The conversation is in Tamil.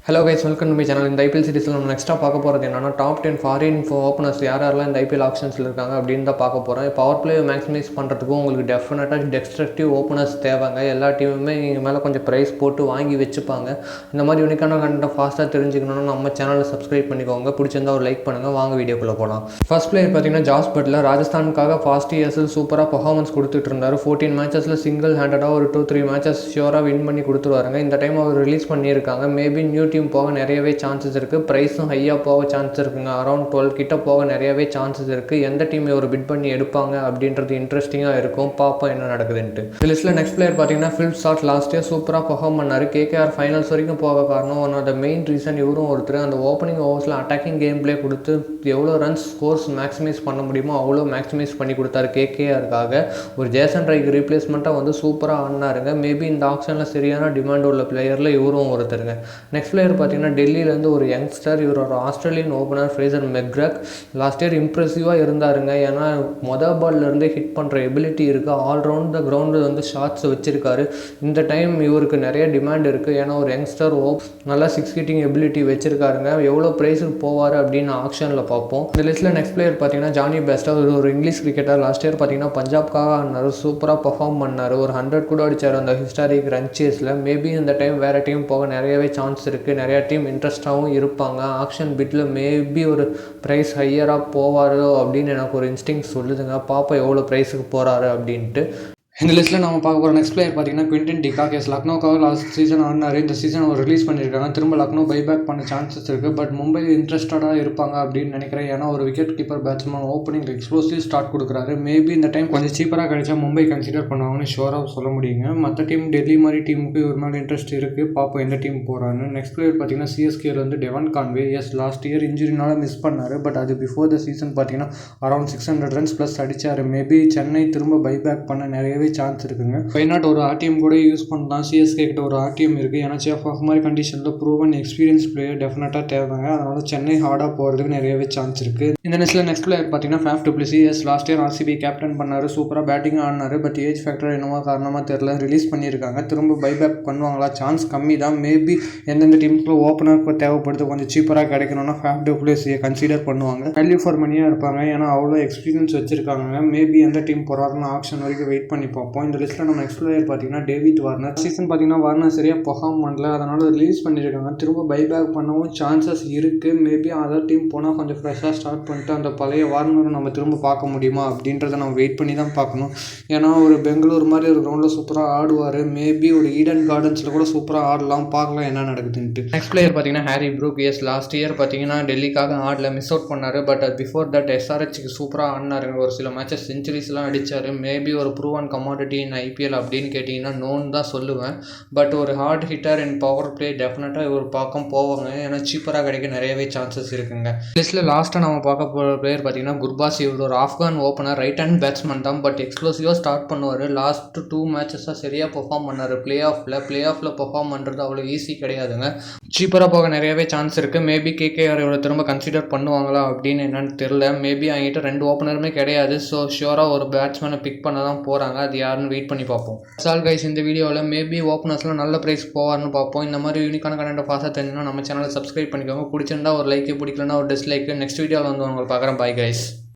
Hello guys, welcome to my channel. இந்த ஐபிஎல் சீரிஸில் நம்ம நெக்ஸ்ட்டாக பார்க்க போகிறது என்னன்னா, டாப் 10 ஃபாரின் ஓப்பனர்ஸ் யாரெல்லாம் இந்த ஐபிஎல் ஆப்ஷன்ஸில் இருக்காங்க அப்படின்னு தான் பார்க்க போகிறோம். பவர் பிளே மேக்ஸிமைஸ் பண்ணுறதுக்கும் உங்களுக்கு டெஃபினட்டாக டெஸ்ட்ரக்டிவ் ஓப்பனர்ஸ் தேவைங்க. எல்லா டீமுமே இங்கே மேலே கொஞ்சம் ப்ரைஸ் போட்டு வாங்கி வச்சுப்பாங்க. இந்த மாதிரி யூனிக்கான கண்டென்ட்டை ஃபாஸ்ட்டாக தெரிஞ்சுக்கணும்னா நம்ம சேனலை சப்ஸ்கிரைப் பண்ணிக்கோங்க. பிடிச்சிருந்தா ஒரு லைக் பண்ணுங்கள். வாங்க வீடியோக்குள்ளே போகலாம். ஃபர்ஸ்ட் பிளேயர் பார்த்தீங்கன்னா ஜாஸ் பட்லர். ராஜஸ்தானுக்காக ஃபாஸ்ட் இயர்ஸில் சூப்பராக பர்ஃபார்மன்ஸ் கொடுத்துட்டு இருந்தார். 14 மேட்சஸில் சிங்கிள் ஹேண்டடாக ஒரு 2-3 மேட்சஸ் ஷியோராக வின் பண்ணி கொடுத்துருவாருங்க. இந்த டைம் அவர் ரிலீஸ் பண்ணியிருக்காங்க. மேபி நியூ டீம் போக நிறையவே சான்சஸ் இருக்குது. ப்ரைஸும் ஹையாக போக சான்ஸ் இருக்குங்க. அரௌண்ட் 12 கிட்ட போக நிறையவே சான்சஸ் இருக்குது. எந்த டீம் ஒரு பிட் பண்ணி எடுப்பாங்க அப்படின்றது இன்ட்ரெஸ்டிங்காக இருக்கும். பார்ப்போம் என்ன நடக்குதுன்ட்டு. இந்த லிஸ்ட்டில் நெக்ஸ்ட் பிளேயர் பார்த்தீங்கன்னா ஃபிலிப் ஸ்டார்க். லாஸ்ட் இயர் சூப்பராக பர்ஃபார்ம் பண்ணார். கேகேஆர் ஃபைனல்ஸ் வரைக்கும் போக காரணம் one of the main reason இவரும் ஒருத்தர். அந்த ஓப்பனிங் ஓவர்ஸில் அட்டாக்கிங் கேம் பிளே கொடுத்து எவ்வளோ ரன்ஸ் ஸ்கோர்ஸ் மேக்ஸிமைஸ் பண்ண முடியுமோ அவ்வளோ மேக்ஸிமைஸ் பண்ணி கொடுத்தாரு கேகேஆருக்காக. ஒரு ஜேசன் ரைக்கு ரீப்ளேஸ்மெண்ட்டாக வந்து சூப்பராக ஆடினாருங்க. மேபி இந்த ஆப்ஷனில் சரியான டிமாண்ட் உள்ள பிளேயரில் இவரும் ஒருத்தருங்க. நெக்ஸ்ட் பிளேயர் பார்த்தீங்கன்னா டெல்லியிலேருந்து ஒரு யங்ஸ்டர். இவர் ஒரு Australian opener Fraser McGurk. Last year இம்ப்ரெசிவாக இருந்தாருங்க. ஏன்னா பால்லேருந்தே ஹிட் பண்ணுற எபிலிட்டி இருக்குது. ஆல்ரவுண்ட் த கிரவுண்டு வந்து ஷாட்ஸ் வச்சுருக்காரு. இந்த டைம் இவருக்கு நிறைய டிமாண்ட் இருக்குது. ஏன்னா ஒரு யங்ஸ்டர் நல்லா 6 ஹிட்டிங் எபிலிட்டி வச்சுருக்காருங்க. எவ்வளோ ப்ரைஸுக்கு போவார் அப்படின்னு ஆப்ஷனில் பார்ப்போம். இந்த லிஸ்ட்டில் நெக்ஸ்ட் பிளேயர் பார்த்தீங்கன்னா ஜானி பெஸ்டா. ஒரு இங்கிலீஷ் கிரிக்கெட்டர். லாஸ்ட் இயர் பார்த்தீங்கன்னா பஞ்சாப்காக ஆடினார். சூப்பராக பர்ஃபார்ம் பண்ணார். ஒரு 100 கூட அடித்தார் அந்த ஹிஸ்டாரிக் ரன் சேஸில். மேபி இந்த டைம் வேறு டீம் போக நிறையவே சான்ஸ் இருக்குது. நிறையா டீம் இன்ட்ரெஸ்டாகவும் இருப்பாங்க. ஆக்ஷன் பிட்டில் மேபி ஒரு ப்ரைஸ் ஹையராக போவாரோ அப்படின்னு எனக்கு ஒரு இன்ஸ்டிங் சொல்லுதுங்க. பாப்பா எவ்வளோ ப்ரைஸுக்கு போகிறாரு அப்படின்ட்டு. இந்த லிஸ்ட்டில் நம்ம பார்க்க போகிற நெக்ஸ்ட் பிளேயர் பார்த்தீங்கன்னா குவிண்டன் டிகாக். லக்னோக்காக லாஸ்ட் சீசன் ஆடினார். இந்த சீசன் அவர் ரிலீஸ் பண்ணியிருக்காங்க. திரும்ப லக்னோ பைபேக் பண்ண சான்சஸ் இருக்குது. பட் மும்பை இன்ட்ரெஸ்டடாக இருப்பாங்க அப்படின்னு நினைக்கிறேன். ஏன்னா ஒரு wicket keeper batsman opening explosive start கொடுக்குறாரு. மேபி இந்த டைம் கொஞ்சம் சீப்பராக கிடைச்சா மும்பை கன்சிடர் பண்ணுவாங்கன்னு ஷோராக சொல்ல முடியுங்க. மற்ற டீம் டெல்லி மாதிரி டீமுக்கு ஒரு மேலே இன்ட்ரெஸ்ட் இருக்குது. பார்ப்போம் எந்த டீம் போகிறான்னு. நெக்ஸ்ட் பிளேயர் பார்த்தீங்கன்னா சிஎஸ்கேலேருந்து டெவன் கான்வே. லாஸ்ட் இயர் இன்ஜுரினால மிஸ் பண்ணார். பட் அது பிஃபோர் த சீசன் பார்த்தீங்கன்னா அரௌண்ட் 600 ரன்ஸ் ப்ளஸ் அடித்தார். மேபி சென்னை திரும்ப பைபேக் பண்ண நிறையவே சான்ஸ் இருக்குங்க. வைநாட் ஒரு ஆர்டிஎம் கூட யூஸ் பண்ணலாம். சிஎஸ்கே கிட்ட ஒரு ஆர்டிஎம் இருக்குது. ஏன்னா சேஃப் ஆஃப் மாதிரி கண்டிஷனில் ப்ரூவன் எக்ஸ்பீரியன்ஸ் பிளேயர் டெஃபினட்டாக தேவைங்க. அதனால சென்னை ஹார்டாக போகிறதுக்கு நிறையவே சான்ஸ் இருக்குது. இந்த லிஸ்ட்டில் நெக்ஸ்ட் பிளேயர் பார்த்தீங்கன்னா Faf du Plessis. Last year RCB captain பண்ணார். சூப்பராக பேட்டிங் ஆடினார். பட் ஏஜ் ஃபேக்டர் என்னவோ காரணமாக தெரியல ரிலீஸ் பண்ணியிருக்காங்க. திரும்ப பைபேக் பண்ணுவாங்களா? சான்ஸ் கம்மி தான். மேபி எந்தெந்த டீமுக்குள்ள ஓப்பனருக்கு தேவைப்படுது கொஞ்சம் சீப்பராக கிடைக்கணும்னா ஃபேஃப் டுப்ளிசியை கன்சிடர் பண்ணுவாங்க. வேல்யூ ஃபார் மணியாக இருப்பாங்க. ஏன்னா அவ்வளோ எக்ஸ்பீரியன்ஸ் வச்சிருக்காங்க. மேபி எந்த டீம் போகிறாருன்னு ஆப்ஷன் வரைக்கும் வெயிட் பண்ணி பார்ப்போம். இந்த லிஸ்ட்டில் நம்ம நெக்ஸ்ட் பிளேயர் பார்த்தீங்கன்னா டேவிட் வார்னர். சீசன் பார்த்தீங்கன்னா வார்னர் சரியாக பர்ஃபார்ம் பண்ணல. அதனால் ரிலீஸ் பண்ணியிருக்காங்க. திரும்ப பைபேக் பண்ணவும் சான்சஸ் இருக்குது. மேபி அதர் டீம் போனால் கொஞ்சம் ஃப்ரெஷ்ஷாக ஸ்டார்ட் பண்ணிட்டு அந்த பழைய வார்னரை நம்ம திரும்ப பார்க்க முடியுமா அப்படின்றத நம்ம வெயிட் பண்ணி தான் பார்க்கணும். ஏன்னா ஒரு பெங்களூர் மாதிரி ஒரு கிரவுண்டில் சூப்பராக ஆடுவார். மேபி ஒரு ஈடன் கார்டன்ஸில் கூட சூப்பராக ஆடலாம். பார்க்கலாம் என்ன நடக்குதுன்ட்டு. நெக்ஸ்ட் பிளேயர் பார்த்தீங்கன்னா ஹாரி ப்ரூக். லாஸ்ட் இயர் பார்த்தீங்கன்னா டெல்லிக்காக ஆடல, மிஸ் அவுட் பண்ணார். பட் பிஃபோர் தட் எஸ்ஆர்ஹெச்சுக்கு சூப்பராக ஆடினாருங்க. ஒரு சில மேட்சஸ் செஞ்சுரிஸ்லாம் அடித்தார். மேபி ஒரு ப்ரூவன் கமாடிட்டி இன் ஐபிஎல் அப்படின்னு கேட்டிங்கன்னா நோன் தான் சொல்லுவேன். பட் ஒரு heart hitter and power play டெஃபினட்டாக ஒரு பக்கம் போவாங்க. ஏன்னா சீப்பராக கிடைக்க நிறையவே சான்சஸ் இருக்குங்க. லிஸ்ட்டில் லாஸ்ட்டாக நம்ம பார்க்க போகிற பிளேயர் பார்த்தீங்கன்னா குர்பாஸ். இவர் ஒரு Afghan opener, right hand batsman தான். பட் எக்ஸ்ப்ளோசிவாக ஸ்டார்ட் பண்ணுவார். லாஸ்ட் 2 மேட்சஸாக சரியாக பெர்ஃபார்ம் பண்ணார். பிளே ஆஃபில் பெர்ஃபார்ம் பண்ணுறது அவ்வளோ ஈஸி கிடையாதுங்க. சீப்பராக போக நிறையவே சான்ஸ் இருக்குது. மேபி கேகேஆர் இவரை திரும்ப கன்சிடர் பண்ணுவாங்களா அப்படின்னு என்னன்னு தெரியல. மேபி அவங்ககிட்ட 2 ஓப்பனருமே கிடையாது. ஸோ ஷியோராக ஒரு பேட்ஸ்மேனை பிக் பண்ண தான் போகிறாங்க. அது யாருன்னு வெயிட் பண்ணி பார்ப்போம். சால் கைஸ், இந்த வீடியோவில் மேபி ஓப்பனர்ஸ்லாம் நல்ல ப்ரைஸ் போவார்னு பார்ப்போம். இந்த மாதிரி யூனிக்கான கண்டென்ட் ஃபாஸ்ட்டாக தெரிஞ்சுன்னா நம்ம சேனலை சப்ஸ்கிரைப் பண்ணிக்கோங்க. பிடிச்சிருந்தா ஒரு லைக்கு, பிடிக்கலன்னா ஒரு டிஸ்லைக்கு. நெக்ஸ்ட் வீடியோவில் வந்து உங்களை பார்க்குறேன். Bye guys.